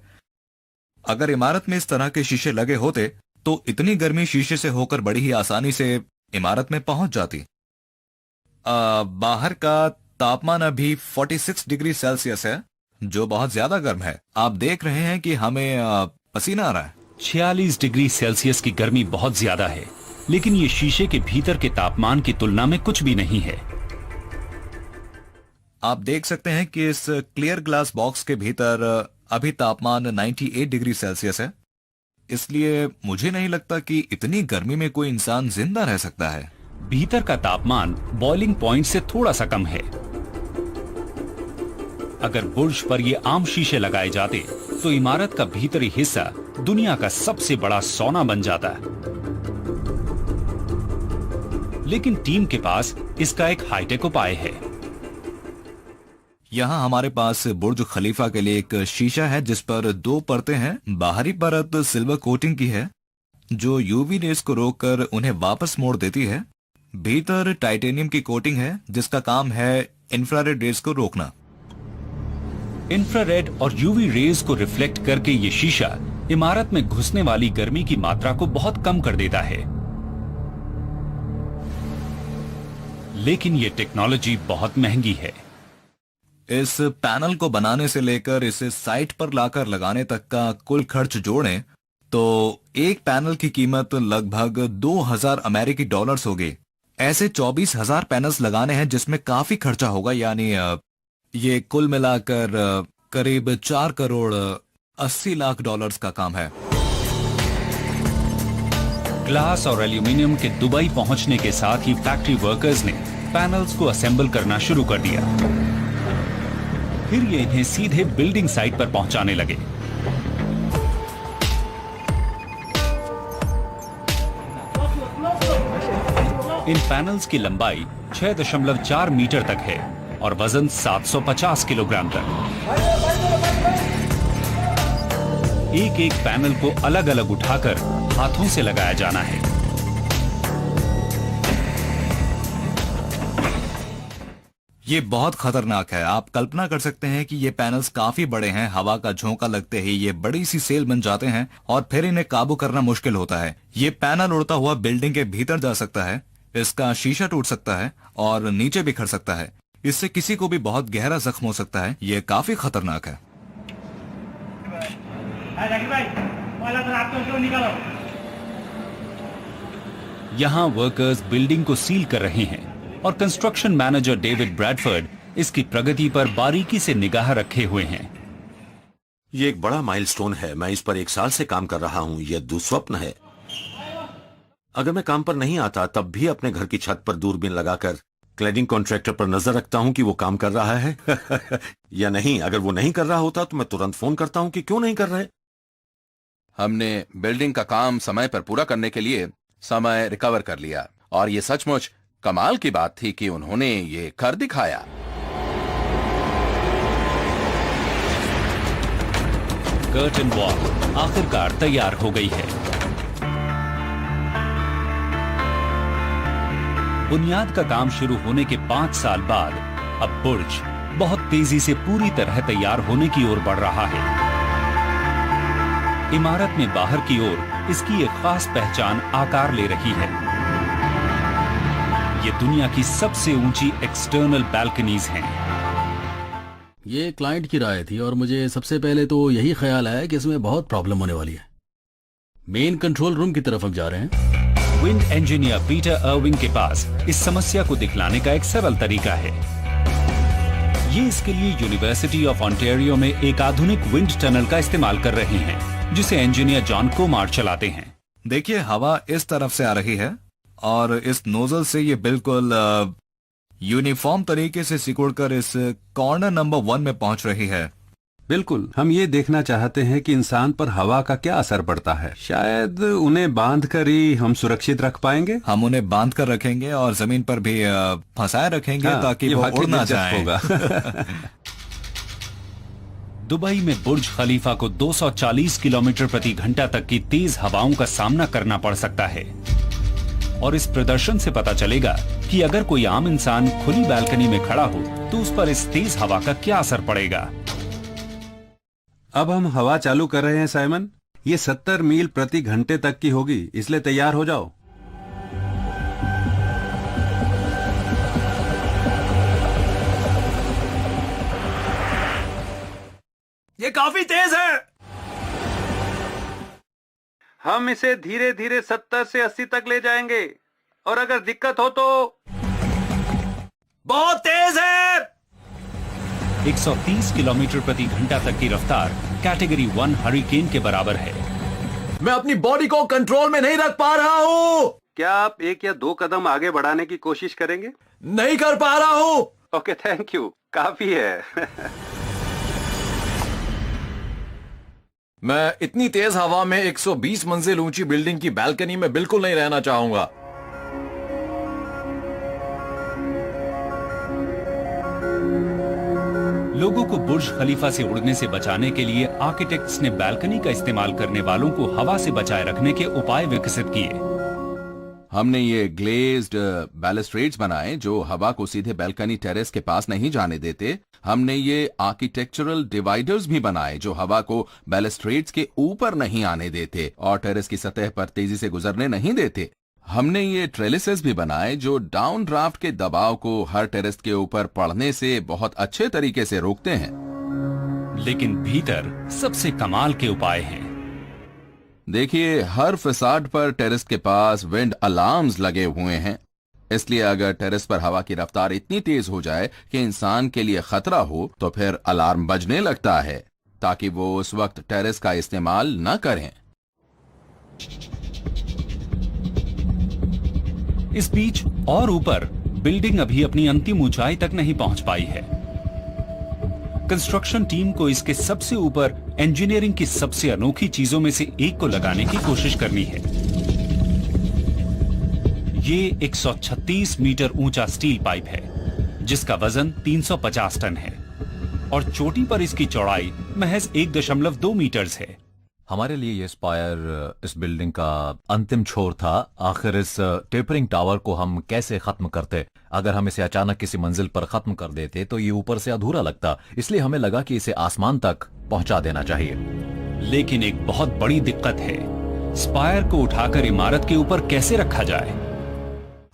अगर इमारत में इस तरह के शीशे लगे होते तो इतनी गर्मी शीशे से होकर बड़ी ही आसानी से इमारत में पहुंच जाती। बाहर का तापमान अभी 46 डिग्री सेल्सियस है, जो बहुत ज्यादा गर्म है। आप देख रहे हैं कि हमें पसीना आ रहा है। 46 डिग्री सेल्सियस की गर्मी बहुत ज्यादा है, लेकिन ये शीशे के भीतर के तापमान की तुलना में कुछ भी नहीं है। आप देख सकते हैं कि इस क्लियर ग्लास बॉक्स के भीतर अभी तापमान 98 डिग्री सेल्सियस है। इसलिए मुझे नहीं लगता कि इतनी गर्मी में कोई इंसान जिंदा रह सकता है। भीतर का तापमान बॉइलिंग पॉइंट से थोड़ा सा कम है। अगर बुर्ज पर ये आम शीशे लगाए जाते तो इमारत का भीतरी हिस्सा दुनिया का सबसे बड़ा सौना बन जाता। लेकिन टीम के पास इसका एक हाईटेक उपाय है। यहाँ हमारे पास बुर्ज खलीफा के लिए एक शीशा है जिस पर 2 परतें हैं। बाहरी परत सिल्वर कोटिंग की है जो यूवी रेज को रोककर उन्हें वापस मोड़ देती है। भीतर टाइटेनियम की कोटिंग है जिसका काम है इंफ्रारेड रेज को रोकना। इंफ्रारेड और यूवी रेज को रिफ्लेक्ट करके ये शीशा इमारत में घुसने वाली गर्मी की मात्रा को बहुत कम कर देता है। लेकिन ये टेक्नोलॉजी बहुत महंगी है। इस पैनल को बनाने से लेकर इसे साइट पर लाकर लगाने तक का कुल खर्च जोड़ें तो एक पैनल की कीमत लगभग 2000 अमेरिकी डॉलर्स होगी। ऐसे 24,000 पैनल्स लगाने हैं जिसमें काफी खर्चा होगा, यानी ये कुल मिलाकर करीब 4 करोड़ 80 लाख डॉलर्स का काम है। ग्लास और एल्यूमिनियम के दुबई पहुंचने के साथ ही फैक्ट्री वर्कर्स ने पैनल्स को असेंबल करना शुरू कर दिया। फिर ये इन्हें सीधे बिल्डिंग साइट पर पहुंचाने लगे। इन पैनल्स की लंबाई 6.4 मीटर तक है और वजन 750 किलोग्राम तक। एक एक पैनल को अलग अलग उठाकर हाथों से लगाया जाना है। ये बहुत खतरनाक है। आप कल्पना कर सकते हैं कि ये पैनल्स काफी बड़े हैं। हवा का झोंका लगते ही ये बड़ी सी सेल बन जाते हैं और फिर इन्हें काबू करना मुश्किल होता है। ये पैनल उड़ता हुआ बिल्डिंग के भीतर जा सकता है, इसका शीशा टूट सकता है और नीचे बिखर सकता है। इससे किसी को भी बहुत गहरा जख्म हो सकता है। ये काफी खतरनाक है। यहां वर्कर्स बिल्डिंग को सील कर रहे हैं और कंस्ट्रक्शन मैनेजर डेविड ब्रैडफोर्ड इसकी प्रगति पर बारीकी से निगाह रखे हुए हैं। ये एक बड़ा माइलस्टोन है। मैं इस पर 1 साल से काम कर रहा हूं। यह दुस्वप्न है। अगर मैं काम पर नहीं आता तब भी अपने घर की छत पर दूरबीन लगाकर क्लैडिंग कॉन्ट्रैक्टर पर नजर रखता हूं कि वो काम कर रहा है या नहीं। अगर वो नहीं कर रहा होता तो मैं तुरंत फोन करता हूं कि क्यों नहीं कर रहे। हमने बिल्डिंग का काम समय पर पूरा करने के लिए समय रिकवर कर लिया और ये सचमुच कमाल की बात थी कि उन्होंने ये कर दिखाया। कर्टन वॉल आखिरकार तैयार हो गई है। बुनियाद का काम शुरू होने के 5 साल बाद अब बुर्ज बहुत तेजी से पूरी तरह तैयार होने की ओर बढ़ रहा है। इमारत में बाहर की ओर इसकी एक खास पहचान आकार ले रही है। ये दुनिया की सबसे ऊंची एक्सटर्नल बैल्कनीज हैं। ये क्लाइंट की राय थी और मुझे सबसे पहले तो यही ख्याल आया कि इसमें बहुत प्रॉब्लम होने वाली है। मेन कंट्रोल रूम की तरफ हम जा रहे हैं। विंड इंजीनियर पीटर अर्विंग के पास इस समस्या को दिखलाने का एक सरल तरीका है। ये इसके लिए यूनिवर्सिटी ऑफ ऑन्टेरियो में एक आधुनिक विंड टनल का इस्तेमाल कर रहे हैं, जिसे इंजीनियर जॉन कोमार चलाते हैं। देखिए, हवा इस तरफ से आ रही है और इस नोजल से ये बिल्कुल यूनिफॉर्म तरीके से सिकुड़कर इस कॉर्नर नंबर 1 में पहुंच रही है। बिल्कुल, हम ये देखना चाहते हैं कि इंसान पर हवा का क्या असर पड़ता है। शायद उन्हें बांध कर ही हम सुरक्षित रख पाएंगे। हम उन्हें बांध कर रखेंगे और जमीन पर भी फंसाए रखेंगे ताकि वो उड़ ना जाए। दुबई में बुर्ज खलीफा को 240 किलोमीटर प्रति घंटा तक की तेज हवाओं का सामना करना पड़ सकता है और इस प्रदर्शन से पता चलेगा कि अगर कोई आम इंसान खुली बालकनी में खड़ा हो तो उस पर इस तेज हवा का क्या असर पड़ेगा। अब हम हवा चालू कर रहे हैं साइमन। ये 70 मील प्रति घंटे तक की होगी, इसलिए तैयार हो जाओ। ये काफी तेज है। हम इसे धीरे धीरे 70 से 80 तक ले जाएंगे और अगर दिक्कत हो तो बहुत तेज है। 130 किलोमीटर प्रति घंटा तक की रफ्तार कैटेगरी 1 हरिकेन के बराबर है। मैं अपनी बॉडी को कंट्रोल में नहीं रख पा रहा हूँ। क्या आप 1 या 2 कदम आगे बढ़ाने की कोशिश करेंगे? नहीं कर पा रहा हूँ। ओके, थैंक यू, काफी है। मैं इतनी तेज हवा में 120 मंजिल ऊंची बिल्डिंग की बालकनी में बिल्कुल नहीं रहना चाहूंगा। लोगों को बुर्ज खलीफा से उड़ने से बचाने के लिए आर्किटेक्ट्स ने बालकनी का इस्तेमाल करने वालों को हवा से बचाए रखने के उपाय विकसित किए। हमने ये ग्लेज्ड बैलस्ट्रेड्स बनाए जो हवा को सीधे बालकनी टेरेस के पास नहीं जाने देते। हमने ये आर्किटेक्चरल डिवाइडर्स भी बनाए जो हवा को बैलस्ट्रेड्स के ऊपर नहीं आने देते और टेरेस की सतह पर तेजी से गुजरने नहीं देते। हमने ये ट्रेलिसेस भी बनाए जो डाउन ड्राफ्ट के दबाव को हर टेरेस के ऊपर पड़ने से बहुत अच्छे तरीके से रोकते हैं। लेकिन भीतर सबसे कमाल के उपाय हैं। देखिए, हर फसाड पर टेरेस के पास विंड अलार्म्स लगे हुए हैं। इसलिए अगर टेरेस पर हवा की रफ्तार इतनी तेज हो जाए कि इंसान के लिए खतरा हो तो फिर अलार्म बजने लगता है ताकि वो उस वक्त टेरेस का इस्तेमाल न करें। इस बीच और ऊपर बिल्डिंग अभी अपनी अंतिम ऊंचाई तक नहीं पहुंच पाई है। कंस्ट्रक्शन टीम को इसके सबसे ऊपर इंजीनियरिंग की सबसे अनोखी चीजों में से एक को लगाने की कोशिश करनी है। ये 136 मीटर ऊंचा स्टील पाइप है जिसका वजन 350 टन है और चोटी पर इसकी चौड़ाई महज 1.2 मीटर है। हमारे लिए ये स्पायर इस बिल्डिंग का अंतिम छोर था। आखिर इस टेपरिंग टावर को हम कैसे खत्म करते? अगर हम इसे अचानक किसी मंजिल पर खत्म कर देते तो ये ऊपर से अधूरा लगता, इसलिए हमें लगा कि इसे आसमान तक पहुंचा देना चाहिए। लेकिन एक बहुत बड़ी दिक्कत है, स्पायर को उठाकर इमारत के ऊपर कैसे रखा जाए?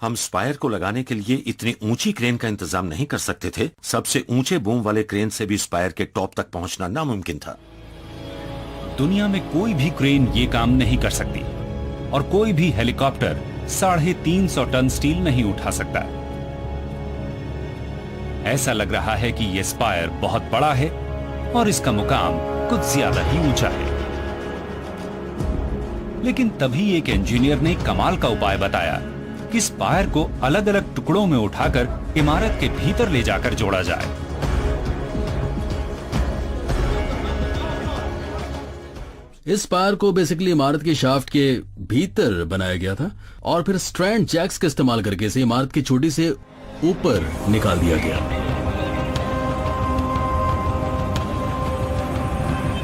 हम स्पायर को लगाने के लिए इतनी ऊंची क्रेन का इंतजाम नहीं कर सकते थे। सबसे ऊंचे बूम वाले क्रेन से भी स्पायर के टॉप तक पहुंचना नामुमकिन था। दुनिया में कोई भी क्रेन ये काम नहीं कर सकती और कोई भी हेलीकॉप्टर 350 टन स्टील नहीं उठा सकता। ऐसा लग रहा है कि यह स्पायर बहुत बड़ा है और इसका मुकाम कुछ ज्यादा ही ऊंचा है। लेकिन तभी एक इंजीनियर ने कमाल का उपाय बताया कि स्पायर को अलग अलग टुकड़ों में उठाकर इमारत के भीतर ले जाकर जोड़ा जाए। इस स्पायर को बेसिकली इमारत के शाफ्ट के भीतर बनाया गया था और फिर स्ट्रैंड जैक्स का इस्तेमाल करके इसे इमारत की चोटी से ऊपर निकाल दिया गया।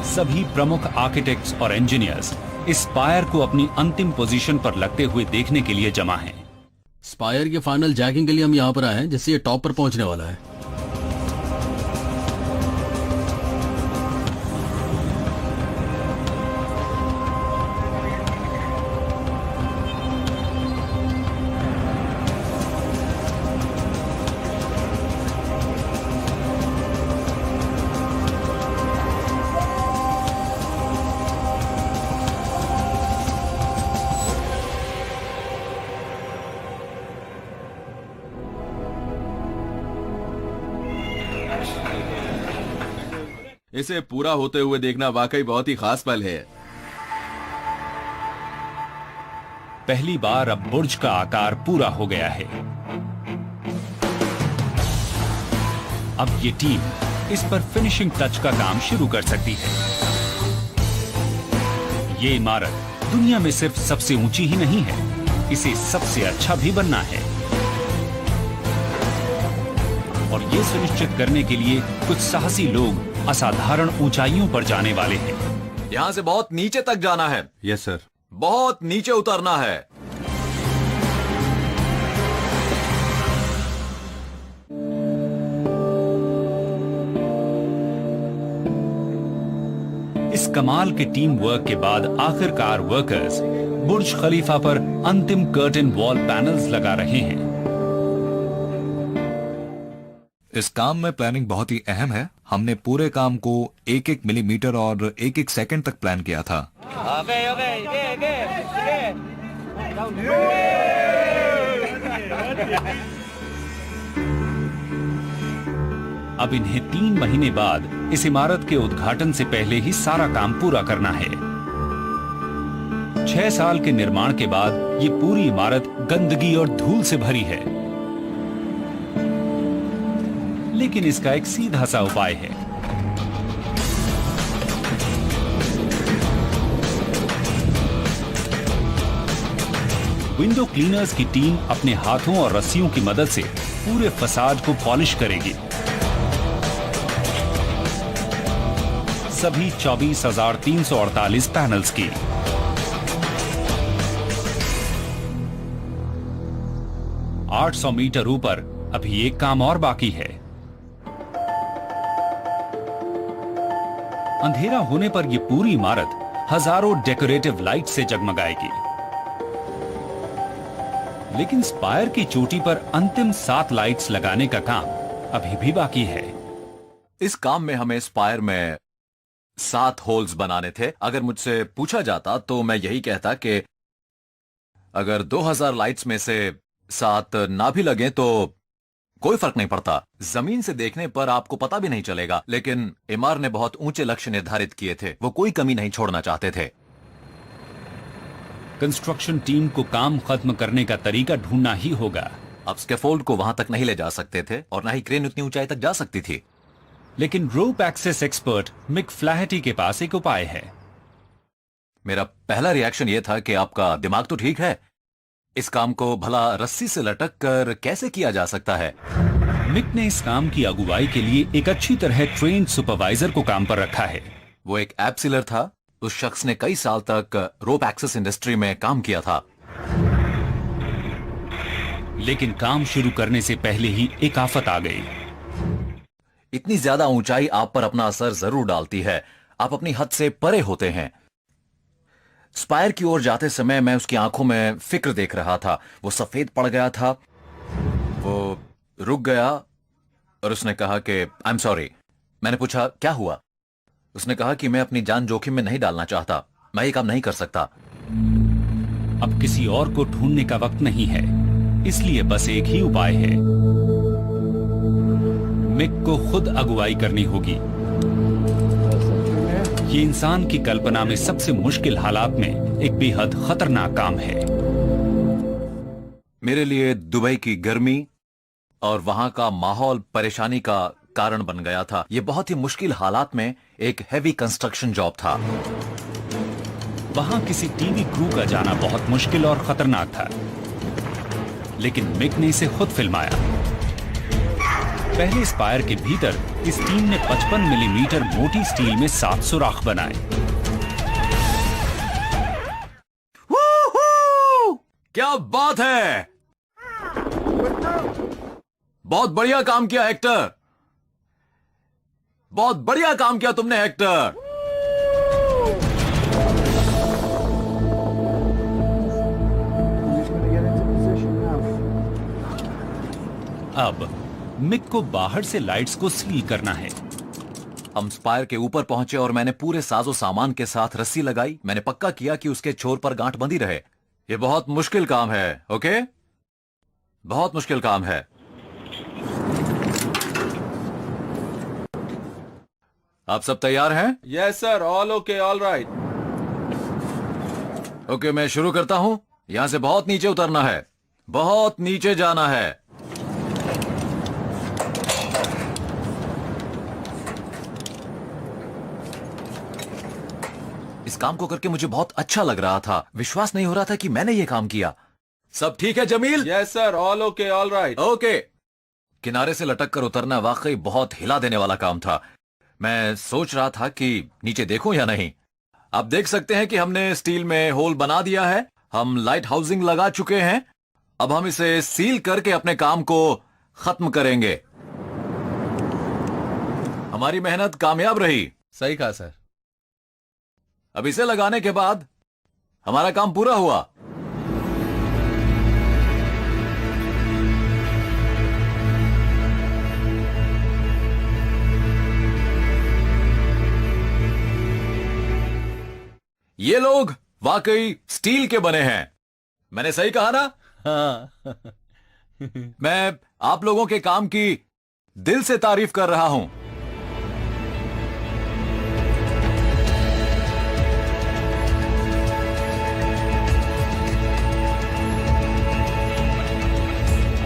सभी प्रमुख आर्किटेक्ट्स और इंजीनियर्स इस स्पायर को अपनी अंतिम पोजीशन पर लगते हुए देखने के लिए जमा हैं। स्पायर के फाइनल जैकिंग के लिए हम यहां पर आए हैं जिससे ये टॉप पर पहुंचने वाला है। इसे पूरा होते हुए देखना वाकई बहुत ही खास पल है। पहली बार अब बुर्ज का आकार पूरा हो गया है। अब ये टीम इस पर फिनिशिंग टच का काम शुरू कर सकती है। ये इमारत दुनिया में सिर्फ सबसे ऊंची ही नहीं है, इसे सबसे अच्छा भी बनना है। और ये सुनिश्चित करने के लिए कुछ साहसी लोग असाधारण ऊंचाइयों पर जाने वाले हैं। यहाँ से बहुत नीचे तक जाना है। Yes sir. बहुत नीचे उतरना है। इस कमाल के टीम वर्क के बाद आखिरकार वर्कर्स बुर्ज खलीफा पर अंतिम कर्टन वॉल पैनल्स लगा रहे हैं। इस काम में प्लानिंग बहुत ही अहम है। हमने पूरे काम को एक एक मिलीमीटर और एक एक सेकंड तक प्लान किया था। अब इन्हें 3 महीने बाद इस इमारत के उद्घाटन से पहले ही सारा काम पूरा करना है। 6 साल के निर्माण के बाद ये पूरी इमारत गंदगी और धूल से भरी है, लेकिन इसका एक सीधा सा उपाय है। विंडो क्लीनर्स की टीम अपने हाथों और रस्सियों की मदद से पूरे फसाड को पॉलिश करेगी। सभी 24,348 पैनल्स की। $800 मीटर ऊपर अभी एक काम और बाकी है। अंधेरा होने पर यह पूरी इमारत हजारों डेकोरेटिव लाइट से जगमगाएगी। लेकिन स्पायर की चोटी पर अंतिम 7 लाइट्स लगाने का काम अभी भी बाकी है। इस काम में हमें स्पायर में 7 होल्स बनाने थे। अगर मुझसे पूछा जाता तो मैं यही कहता कि अगर 2000 लाइट्स में से साथ ना भी लगे तो कोई फर्क नहीं पड़ता। जमीन से देखने पर आपको पता भी नहीं चलेगा, लेकिन इमार ने बहुत ऊंचे लक्ष्य निर्धारित किए थे। वो कोई कमी नहीं छोड़ना चाहते थे। कंस्ट्रक्शन टीम को काम खत्म करने का तरीका ढूंढना ही होगा। अब स्कैफोल्ड को वहां तक नहीं ले जा सकते थे और ना ही क्रेन उतनी ऊंचाई तक जा सकती थी। लेकिन रोप एक्सेस एक्सपर्ट मिक फ्लैहटी के पास एक उपाय है। मेरा पहला रिएक्शन यह था कि आपका दिमाग तो ठीक है, इस काम को भला रस्सी से लटक कर कैसे किया जा सकता है? मिक ने इस काम की अगुवाई के लिए एक अच्छी तरह ट्रेन्ड सुपरवाइजर को काम पर रखा है। वो एक ऐप सीलर था। उस शख्स ने कई साल तक रोप एक्सेस इंडस्ट्री में काम किया था। लेकिन काम शुरू करने से पहले ही एक आफत आ गई। इतनी ज्यादा ऊंचाई आप पर अपना असर जरूर डालती है। आप अपनी हद से परे होते हैं। स्पायर की ओर जाते समय मैं उसकी आंखों में फिक्र देख रहा था। वो सफेद पड़ गया था। वो रुक गया और उसने कहा कि आई एम सॉरी। मैंने पूछा क्या हुआ? उसने कहा कि मैं अपनी जान जोखिम में नहीं डालना चाहता, मैं ये काम नहीं कर सकता। अब किसी और को ढूंढने का वक्त नहीं है, इसलिए बस एक ही उपाय है। मिक को खुद अगुवाई करनी होगी। ये इंसान की कल्पना में सबसे मुश्किल हालात में एक बेहद खतरनाक काम है। मेरे लिए दुबई की गर्मी और वहां का माहौल परेशानी का कारण बन गया था। यह बहुत ही मुश्किल हालात में एक हैवी कंस्ट्रक्शन जॉब था। वहां किसी टीवी क्रू का जाना बहुत मुश्किल और खतरनाक था, लेकिन मिक ने इसे खुद फिल्माया। पहले स्पायर के भीतर इस टीम ने 55 मिलीमीटर मोटी स्टील में 7 सुराख बनाए। क्या बात है! बहुत बढ़िया काम किया हेक्टर। बहुत बढ़िया काम किया तुमने हेक्टर। अब मिक को बाहर से लाइट्स को सील करना है। हम स्पायर के ऊपर पहुंचे और मैंने पूरे साजो सामान के साथ रस्सी लगाई। मैंने पक्का किया कि उसके छोर पर गांठ बंधी रहे। यह बहुत मुश्किल काम है, ओके? बहुत मुश्किल काम है। आप सब तैयार हैं? Yes sir, all okay, all right. Okay, मैं शुरू करता हूं। यहां से बहुत नीचे उतरना है, बहुत नीचे जाना है। इस काम को करके मुझे बहुत अच्छा लग रहा था। विश्वास नहीं हो रहा था कि मैंने ये काम किया। सब ठीक है Jamil? Yes sir, all okay, all right. Okay. किनारे से लटक कर उतरना वाकई बहुत हिला देने वाला काम था। मैं सोच रहा था कि नीचे देखूं या नहीं। आप देख सकते हैं कि हमने स्टील में होल बना दिया है। हम लाइट हाउसिंग लगा चुके हैं। अब हम इसे सील करके अपने काम को खत्म करेंगे। हमारी मेहनत कामयाब रही। सही कहा सर। अब इसे लगाने के बाद हमारा काम पूरा हुआ। ये लोग वाकई स्टील के बने हैं। मैंने सही कहा ना? हाँ। मैं आप लोगों के काम की दिल से तारीफ कर रहा हूं।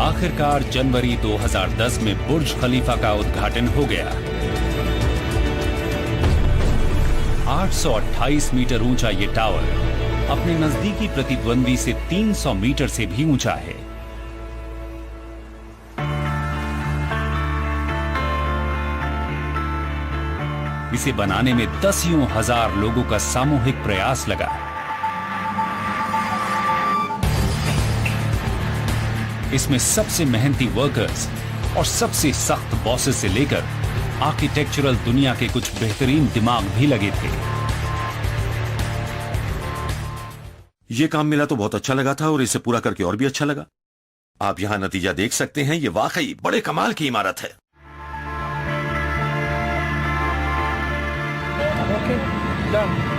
आखिरकार जनवरी 2010 में बुर्ज खलीफा का उद्घाटन हो गया। 828 मीटर ऊंचा ये टावर अपने नजदीकी प्रतिद्वंदी से 300 मीटर से भी ऊंचा है। इसे बनाने में 10,000 लोगों का सामूहिक प्रयास लगा। इसमें सबसे मेहनती वर्कर्स और सबसे सख्त बॉसेस से लेकर आर्किटेक्चरल दुनिया के कुछ बेहतरीन दिमाग भी लगे थे। ये काम मिला तो बहुत अच्छा लगा था और इसे पूरा करके और भी अच्छा लगा। आप यहां नतीजा देख सकते हैं। ये वाकई बड़े कमाल की इमारत है। Okay, done.